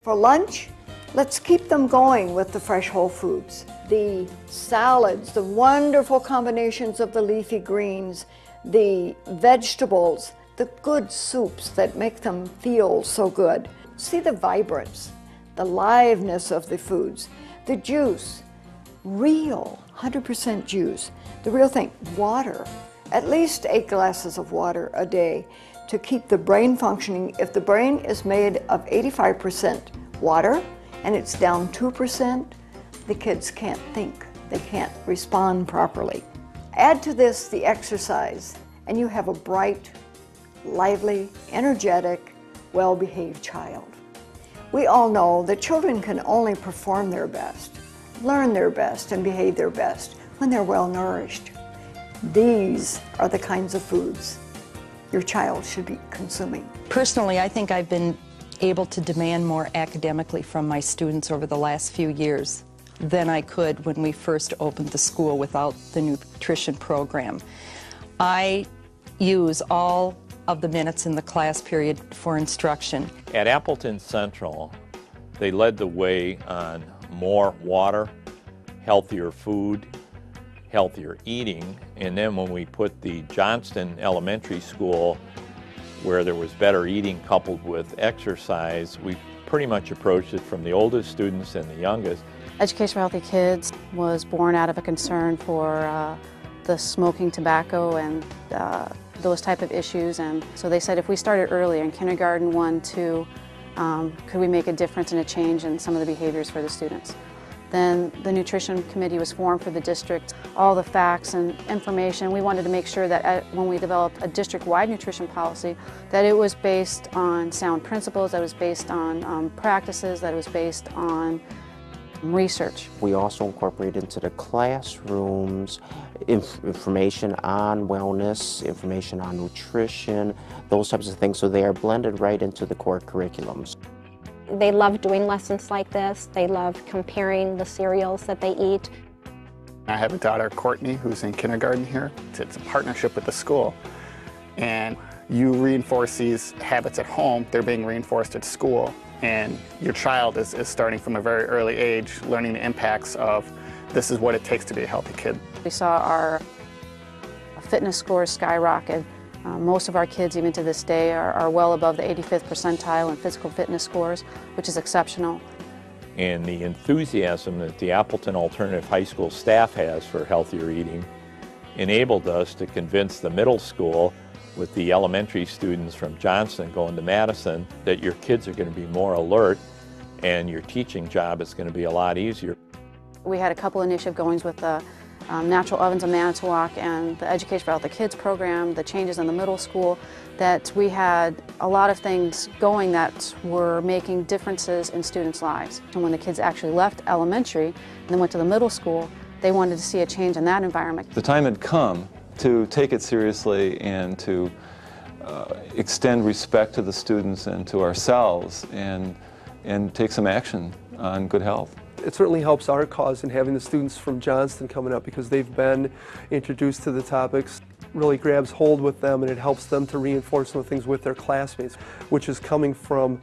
For lunch, let's keep them going with the fresh whole foods. The salads, the wonderful combinations of the leafy greens, the vegetables, the good soups that make them feel so good. See the vibrance, the liveness of the foods, the juice, real 100% juice, the real thing, water, at least 8 glasses of water a day to keep the brain functioning. If the brain is made of 85% water and it's down 2%, the kids can't think, they can't respond properly. Add to this the exercise and you have a bright, lively, energetic, well-behaved child. We all know that children can only perform their best, learn their best, and behave their best when they're well nourished. These are the kinds of foods your child should be consuming. Personally, I think I've been able to demand more academically from my students over the last few years than I could when we first opened the school without the nutrition program. I use all of the minutes in the class period for instruction. At Appleton Central, they led the way on more water, healthier food, healthier eating, and then when we put the Johnston Elementary School where there was better eating coupled with exercise, we pretty much approached it from the oldest students and the youngest. Education for Healthy Kids was born out of a concern for the smoking tobacco and those type of issues, and so they said if we started early in kindergarten, 1, 2, could we make a difference and a change in some of the behaviors for the students. Then the nutrition committee was formed for the district. All the facts and information, we wanted to make sure that when we developed a district-wide nutrition policy, that it was based on sound principles, that it was based on practices, that it was based on research. We also incorporate into the classrooms information on wellness, information on nutrition, those types of things, so they are blended right into the core curriculums. They love doing lessons like this. They love comparing the cereals that they eat. I have a daughter, Courtney, who's in kindergarten here. It's a partnership with the school. And you reinforce these habits at home, they're being reinforced at school. And your child is starting from a very early age, learning the impacts of this is what it takes to be a healthy kid. We saw our fitness scores skyrocket. Most of our kids, even to this day, are well above the 85th percentile in physical fitness scores, which is exceptional. And the enthusiasm that the Appleton Alternative High School staff has for healthier eating enabled us to convince the middle school, with the elementary students from Johnston going to Madison, that your kids are going to be more alert and your teaching job is going to be a lot easier. We had a couple initiative goings with the Natural Ovens of Manitowoc and the Education for Healthy Kids program, the changes in the middle school, that we had a lot of things going that were making differences in students' lives. And when the kids actually left elementary and then went to the middle school, they wanted to see a change in that environment. The time had come to take it seriously and to extend respect to the students and to ourselves and take some action on good health. It certainly helps our cause in having the students from Johnston coming up because they've been introduced to the topics, really grabs hold with them, and it helps them to reinforce some of the things with their classmates, which is coming from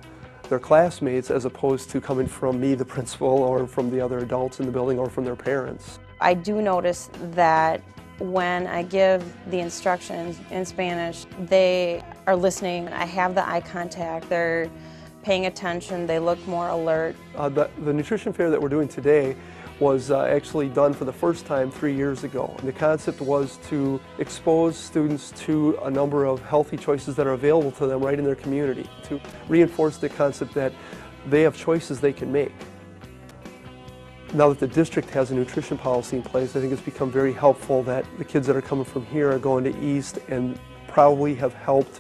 their classmates as opposed to coming from me, the principal, or from the other adults in the building, or from their parents. I do notice that when I give the instructions in Spanish, they are listening. I have the eye contact. They're paying attention, they look more alert. The nutrition fair that we're doing today was actually done for the first time 3 years ago. And the concept was to expose students to a number of healthy choices that are available to them right in their community, to reinforce the concept that they have choices they can make. Now that the district has a nutrition policy in place, I think it's become very helpful that the kids that are coming from here are going to East and probably have helped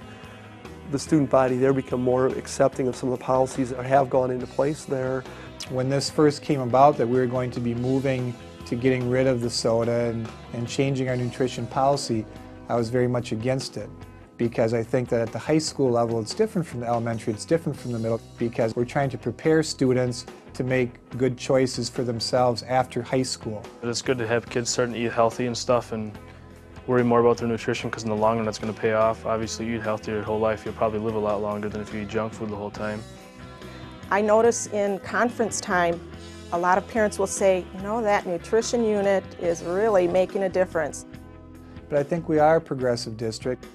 the student body there become more accepting of some of the policies that have gone into place there. When this first came about that we were going to be moving to getting rid of the soda and changing our nutrition policy, I was very much against it because I think that at the high school level it's different from the elementary, it's different from the middle because we're trying to prepare students to make good choices for themselves after high school. It's good to have kids starting to eat healthy and stuff and worry more about their nutrition because in the long run that's going to pay off. Obviously, you eat healthy your whole life, you'll probably live a lot longer than if you eat junk food the whole time. I notice in conference time, a lot of parents will say, you know, that nutrition unit is really making a difference. But I think we are a progressive district,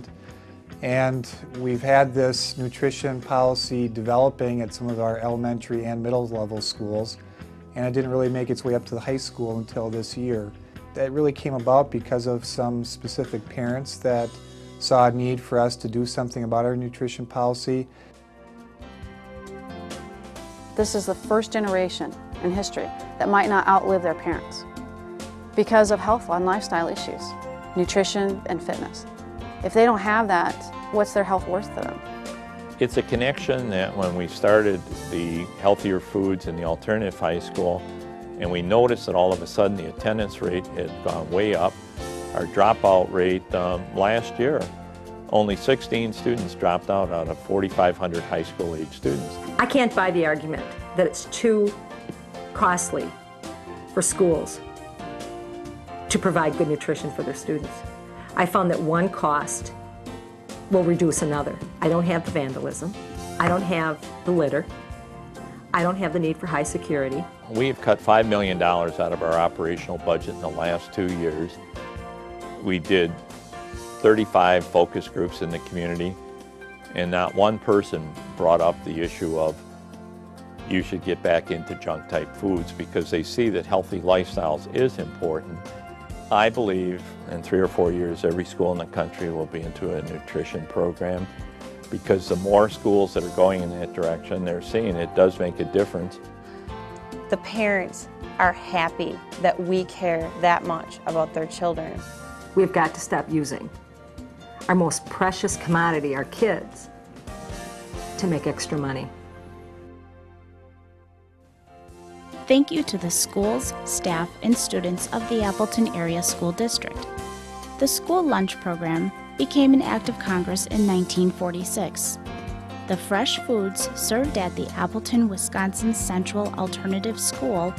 and we've had this nutrition policy developing at some of our elementary and middle level schools, and it didn't really make its way up to the high school until this year. That really came about because of some specific parents that saw a need for us to do something about our nutrition policy. This is the first generation in history that might not outlive their parents because of health and lifestyle issues, nutrition and fitness. If they don't have that, what's their health worth to them? It's a connection that when we started the healthier foods in the alternative high school, and we noticed that all of a sudden the attendance rate had gone way up. Our dropout rate last year, only 16 students dropped out of 4,500 high school age students. I can't buy the argument that it's too costly for schools to provide good nutrition for their students. I found that one cost will reduce another. I don't have the vandalism. I don't have the litter. I don't have the need for high security. We've cut $5 million out of our operational budget in the last 2 years. We did 35 focus groups in the community, and not one person brought up the issue of you should get back into junk type foods, because they see that healthy lifestyles is important. I believe in 3 or 4 years every school in the country will be into a nutrition program, because the more schools that are going in that direction, they're seeing it does make a difference. The parents are happy that we care that much about their children. We've got to stop using our most precious commodity, our kids, to make extra money. Thank you to the schools, staff, and students of the Appleton Area School District. The school lunch program became an act of Congress in 1946. The fresh foods served at the Appleton, Wisconsin Central Alternative School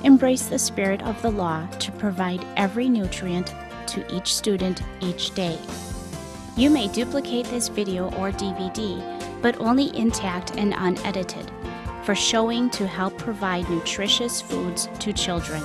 embrace the spirit of the law to provide every nutrient to each student each day. You may duplicate this video or DVD, but only intact and unedited, for showing to help provide nutritious foods to children.